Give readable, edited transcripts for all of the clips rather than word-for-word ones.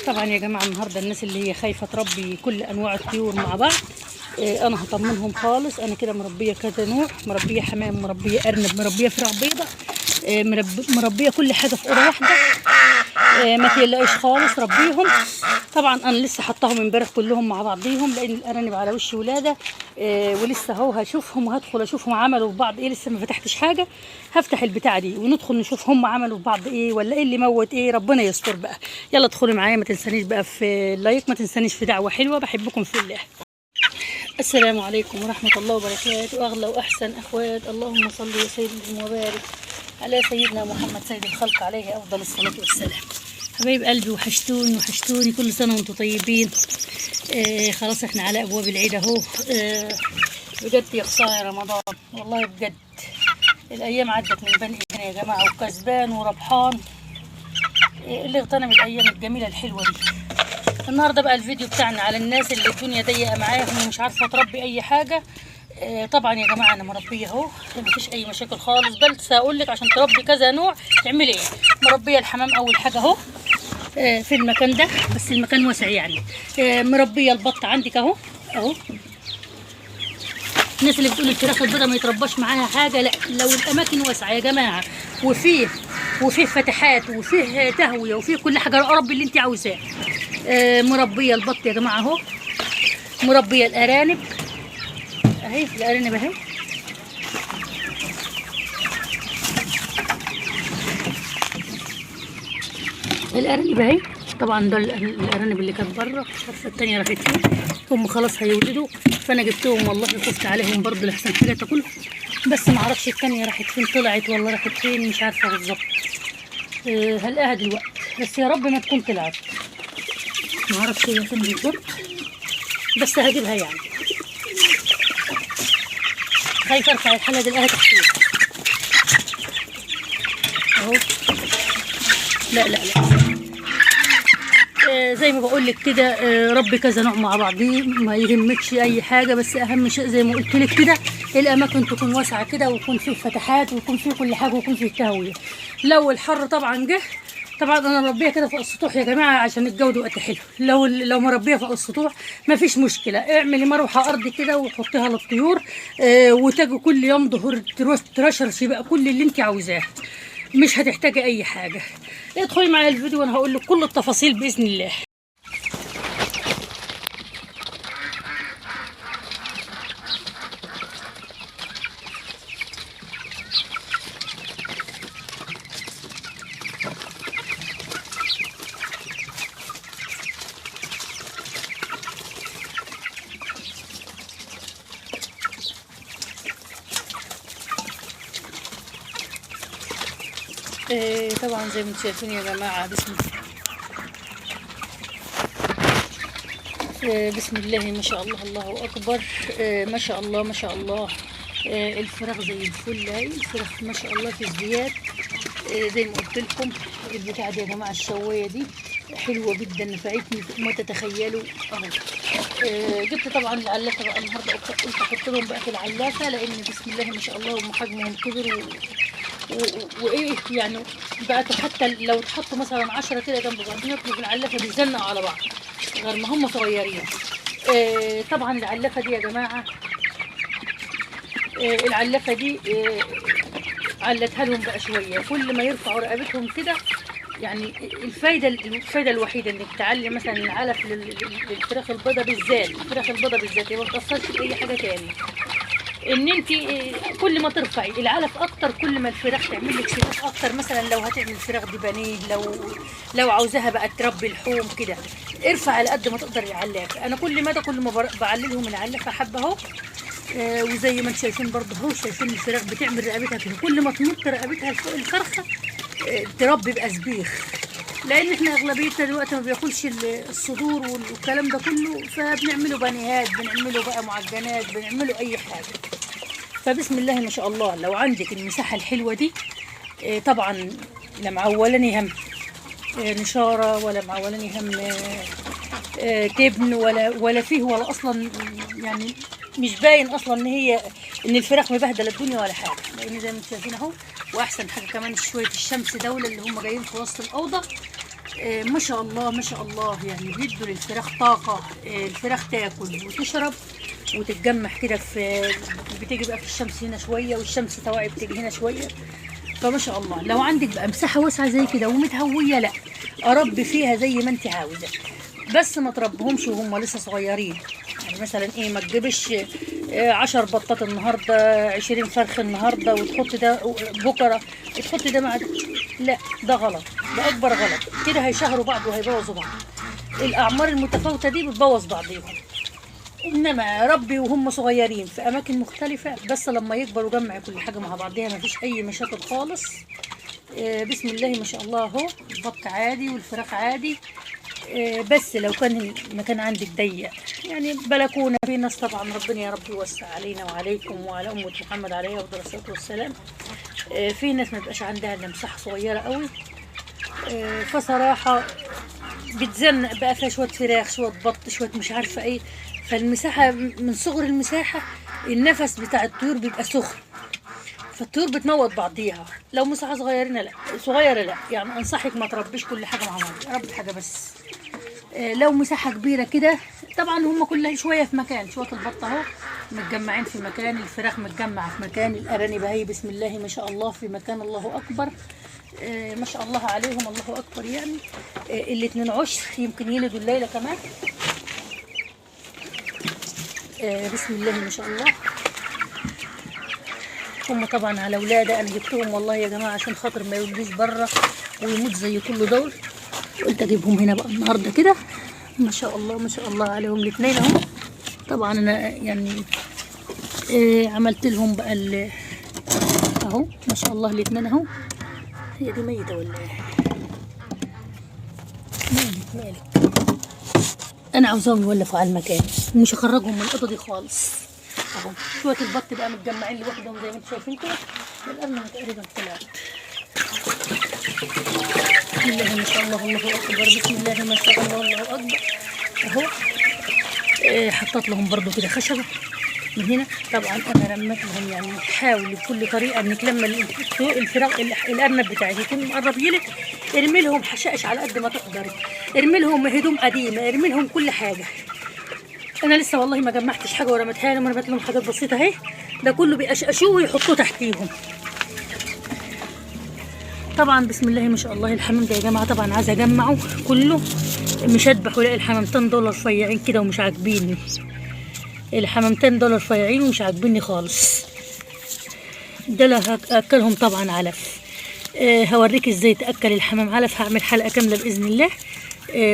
طبعا يا جماعه النهارده الناس اللي هي خايفه تربي كل انواع الطيور مع بعض، انا هطمنهم خالص. انا كده مربيه كذا نوع، مربيه حمام، مربيه ارنب، مربيه فراخ بيضه، مربيه كل حاجه في اوضه واحده. ما تقلقيش خالص، ربيهم. طبعا انا لسه حطاهم امبارح كلهم مع بعضيهم، لان الارانب على وش ولاده. ولسه اهو هشوفهم وهدخل اشوفهم عملوا في بعض ايه. لسه ما فتحتش حاجه، هفتح البتاعه دي وندخل نشوف هم عملوا في بعض ايه، ولا ايه اللي موت ايه. ربنا يستر بقى. يلا ادخلوا معايا، ما تنسانيش بقى في اللايك، ما تنسانيش في دعوه حلوه. بحبكم في الله. السلام عليكم ورحمه الله وبركاته. اغلى واحسن اخوات، اللهم صل وسلم وبارك على سيدنا محمد سيد الخلق، عليه افضل الصلاه والسلام. حبايب قلبي، وحشتوني وحشتوني. كل سنه وانتم طيبين. خلاص احنا على ابواب العيد اهو. بجد يا خساره رمضان، والله بجد الايام عدت من بين ايدينا يا جماعه، وكسبان وربحان. اللي اغتنم الايام الجميله الحلوه دي. النهارده بقى الفيديو بتاعنا على الناس اللي الدنيا ضيقه معاهم ومش عارفه تربي اي حاجه. طبعا يا جماعه انا مربيه اهو، مفيش اي مشاكل خالص. بس هقول لك عشان تربي كذا نوع تعملي ايه. مربيه الحمام اول حاجه اهو في المكان ده، بس المكان واسع يعني. مربيه البط عندك اهو اهو. الناس اللي بتقول الفراخ البيضاء ما يترباش معاها حاجه، لا، لو الاماكن واسعه يا جماعه وفيه فتحات وفيه تهويه وفيه كل حاجه، ربي اللي انت عاوزاه. مربيه البط يا جماعه اهو. مربيه الارانب اهي، الارانب اهي. الارانب اهي. طبعا دول الارانب اللي كانت بره، الشرفه الثانيه راحت فين. هم خلاص هيولدوا، فانا جبتهم والله، خفت عليهم برضه لحسن حاجه تاكلهم. بس ما اعرفش الثانيه راحت فين، طلعت ولا راحت فين، مش عارفه بالظبط. هلاقيها دلوقتي، بس يا رب ما تكون طلعت. ما اعرفش هي فين بالظبط، بس هجيبها يعني. خايفه ارفع الحله دي الاقيها تحتيها اهو. لا لا لا. زي ما بقول لك كده، ربي كذا نوع مع بعضيه، ما يهمكش اي حاجه. بس اهم شيء زي ما قلت لك كده، الاماكن تكون واسعه كده، ويكون فيه فتحات، ويكون فيه كل حاجه، ويكون فيه تهويه. لو الحر طبعا جه، طبعا انا مربيه كده فوق السطوح يا جماعه عشان الجو وقت حلو. لو مربيه فوق السطوح ما فيش مشكله. اعملي مروحه ارضي كده وحطيها للطيور، وتاجي كل يوم ظهور ترشرشي بقى كل اللي انت عاوزاه. مش هتحتاجي اي حاجه. ادخلي معايا الفيديو وانا هقول لك كل التفاصيل باذن الله. طبعا زي ما انتم شايفين يا جماعه، بسم الله ما شاء الله، الله اكبر. ما شاء الله ما شاء الله. الفراخ زي الفل اهي، الفراخ ما شاء الله في ازدياد. زي ما قلت لكم البتاعه دي يا جماعه، الشوايه دي حلوه جدا، نفعتني فوق ما تتخيلوا اهو. جبت طبعا العلافه بقى النهارده، قلت احط لهم بقى في العلافه، لان بسم الله ما شاء الله هم حجمهم كبر وايه يعني. بقى حتى لو اتحطوا مثلا 10 كده جنب بعض ياكلوا في العلافه، بيزنقوا على بعض غير ما هم صغيرين. طبعا العلافه دي يا جماعه، العلافه دي علتها لهم بقى شويه. كل ما يرفعوا رقبتهم كده يعني، الفايده الوحيده انك تعلي مثلا العلف للفراخ البيضاء بالذات. الفراخ البيضاء بالذات ما بتاثرش باي حاجه تاني. ان انت كل ما ترفعي العلف اكتر، كل ما الفراخ تعمل لك فراخ اكتر. مثلا لو هتعمل فراخ دي بانيه، لو عاوزاها بقى تربي لحوم كده، ارفع على قد ما تقدر العلافه. انا كل ما بعللهم العلافه حبه اهو. وزي ما انتم شايفين برضه اهو، شايفين الفراخ بتعمل رقبتها كده. كل ما تنط رقبتها فوق الفرخه تربي باسبيخ، لان احنا اغلبيتنا دلوقتي ما بياكلش الصدور والكلام ده كله، فبنعمله بانيهات، بنعمله بقى معجنات، بنعمله اي حاجه. فبسم الله ما شاء الله، لو عندك المساحه الحلوه دي، طبعا لا معولاني هم نشاره، ولا معولاني هم تبن، ولا فيه، ولا اصلا يعني مش باين اصلا ان الفراخ مبهدله الدنيا ولا حاجه، لان زي ما انتم شايفين اهو. واحسن حاجه كمان شويه الشمس دول اللي هم جايين في وسط الاوضه، ما شاء الله ما شاء الله، يعني بيدوا للفراخ طاقة. الفراخ تاكل وتشرب وتتجمع كده، بتيجي بقى في الشمس هنا شوية والشمس توعي بتيجي هنا شوية. فما شاء الله لو عندك بقى مساحة واسعة زي كده ومتهوية، لا أربي فيها زي ما انت عاوزة، بس ما تربهمش وهم لسه صغيرين. يعني مثلا ايه، ما تجيبش 10 بطات النهارده، 20 فرخ النهارده وتحط ده بكره وتحط ده مع ده. لا ده غلط، ده اكبر غلط، كده هيشهروا بعض وهيبوظوا بعض. الاعمار المتفاوته دي بتبوظ بعضيهم. انما ربي وهم صغيرين في اماكن مختلفه، بس لما يكبروا جمع كل حاجه مع بعضيها، ما فيش اي مشاكل خالص. بسم الله ما شاء الله اهو، البط عادي والفراخ عادي. بس لو كان المكان عندك ضيق، يعني بلكونه، في ناس طبعا ربنا يا رب يوسع علينا وعليكم وعلى امه محمد عليه افضل الصلاه والسلام. في ناس ما بيبقاش عندها الا مساحه صغيره قوي، فصراحه بتزنق بقى فيها شويه فراخ شويه بط شويه مش عارفه ايه. فالمساحه من صغر المساحه النفس بتاع الطيور بيبقى سخن، فالطيور بتموت بعضيها. لو مساحه صغيره لا، يعني انصحك ما تربيش كل حاجه مع بعض، ربي حاجه بس. لو مساحه كبيره كده، طبعا هم كلها شويه في مكان، شويه البط اهو متجمعين في مكان، الفراخ متجمعه في مكان، الارانب اهي بسم الله ما شاء الله في مكان، الله اكبر. ما شاء الله عليهم، الله اكبر يعني. الاتنين عشر يمكن يلدوا الليله كمان. بسم الله ما شاء الله. هم طبعا على ولاده، انا جبتهم والله يا جماعه عشان خاطر ما يولدوش بره ويموت زي كل دول، قلت اجيبهم هنا بقى النهارده كده. ما شاء الله ما شاء الله عليهم الاثنين اهو. طبعا انا يعني عملت لهم بقى اهو ما شاء الله الاثنين اهو. هي دي ميته ولا ايه؟ مالك انا عاوزاهم يولفوا على المكان، مش هخرجهم من الاوضه دي خالص. اهو شويه البط بقى متجمعين لوحدهم زي ما انتم شايفين كده. الارنب تقريبا طلعت. بسم الله ما شاء الله الله اكبر، بسم الله ما شاء الله الله اكبر اهو. حطيت لهم برضو كده خشبه من هنا. طبعا انا رميت لهم، يعني حاولي بكل طريقه انك لما الفراغ الارنب بتاعك يكون مقرب يلك، ارمي لهم حشائش على قد ما تقدري، ارمي لهم هدوم قديمه، ارمي لهم كل حاجه. انا لسه والله ما جمعتش حاجه ورميتها لهم، رميت لهم حاجات بسيطه اهي، ده كله بيقشقشوه ويحطوه تحتيهم. طبعا بسم الله ما شاء الله الحمام ده يا جماعه طبعا عايزه اجمعه كله، مش هذبح ولاقي الحمامتين دول رفيعين كده ومش عاجبيني، الحمامتين دول رفيعين ومش عاجبيني خالص. دول هاكلهم طبعا علف. هوريك ازاي تاكل الحمام علف، هعمل حلقه كامله باذن الله.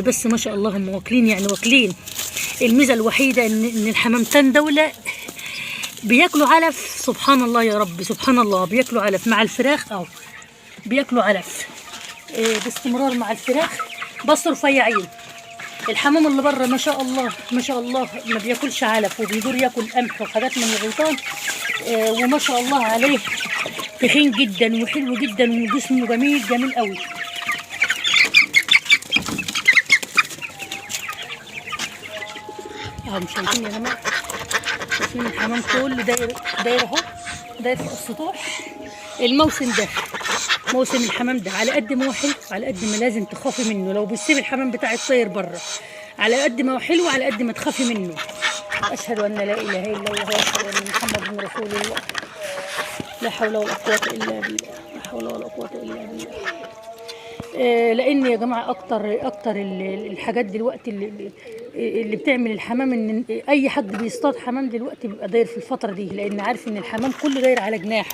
بس ما شاء الله هم واكلين، يعني واكلين. الميزه الوحيده ان الحمامتين دول بياكلوا علف، سبحان الله يا رب سبحان الله، بياكلوا علف مع الفراخ او بياكلوا علف باستمرار مع الفراخ، بس رفيعين. الحمام اللي بره ما شاء الله ما شاء الله ما بياكلش علف وبيدور ياكل قمح وحاجات من الغيطان. وما شاء الله عليه تخين جدا وحلو جدا وجسمه جميل جميل قوي. اهو مش شايفين يا جماعه، شايفين الحمام كله داير اهو، داير فوق السطوح. الموسم ده موسم الحمام ده، على قد ما هو حلو على قد ما لازم تخافي منه. لو بتسيب الحمام بتاع الطير بره، على قد ما هو حلو على قد ما تخافي منه. اشهد ان لا اله الا الله واشهد ان محمد رسول الله. لا حول ولا قوه الا بالله، لا حول ولا قوه الا بالله. لان يا جماعه اكتر الحاجات دلوقتي اللي بتعمل الحمام، ان اي حد بيصطاد حمام دلوقتي بيبقى داير في الفتره دي، لان عارف ان الحمام كله داير على جناح،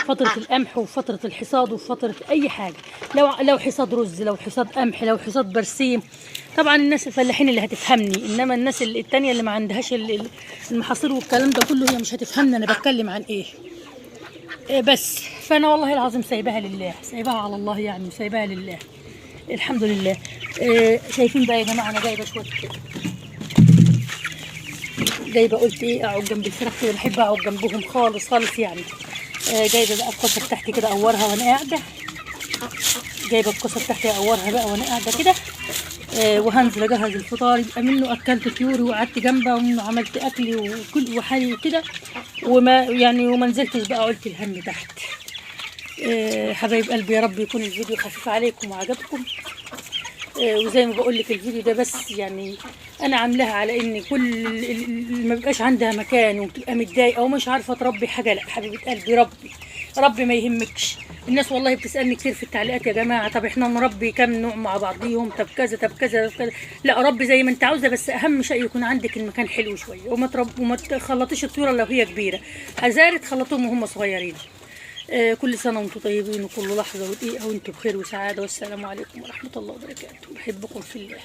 فتره القمح وفتره الحصاد وفتره اي حاجه، لو حصاد رز، لو حصاد قمح، لو حصاد برسيم. طبعا الناس الفلاحين اللي هتفهمني، انما الناس التانيه اللي ما عندهاش المحاصيل والكلام ده كله هي مش هتفهمني انا بتكلم عن ايه. بس فانا والله العظيم سايباها لله، سايباها على الله، يعني سايباها لله الحمد لله. شايفين بقى يا جماعه انا جايبه شويه، جايبه قلت ايه اقعد جنب الفراخ كده، بحب اقعد جنبهم خالص خالص يعني. جايبه بقى الكوسه بتاعتي كده اورها وانا قاعده، جايبه الكوسه بتاعتي اورها بقى وانا قاعده كده. وهنزل اجهز الفطار، يبقى منه اكلت طيوري وقعدت جنبها وعملت اكلي وكل وحالي كده، وما نزلتش بقى قلت الهم تحت. حبايب قلبي يا رب يكون الفيديو خفيف عليكم وعجبكم. وزي ما بقول لك الفيديو ده بس يعني انا عاملاها على ان كل اللي ما بيبقاش عندها مكان وبتبقى متضايقه ومش عارفه تربي حاجه، لا حبيبه قلبي ربي، ربي ما يهمكش. الناس والله بتسالني كتير في التعليقات، يا جماعه طب احنا نربي كام نوع مع بعضيهم، طب كذا طب كذا طب كذا. لا ربي زي ما انت عاوزه، بس اهم شيء يكون عندك المكان حلو شويه، وما تخلطيش الطيور لو هي كبيره، حذاري تخلطوهم وهم صغيرين. كل سنة وانتم طيبين، وكل لحظة ودقيقة وانتم بخير وسعادة، والسلام عليكم ورحمة الله وبركاته. بحبكم في الله.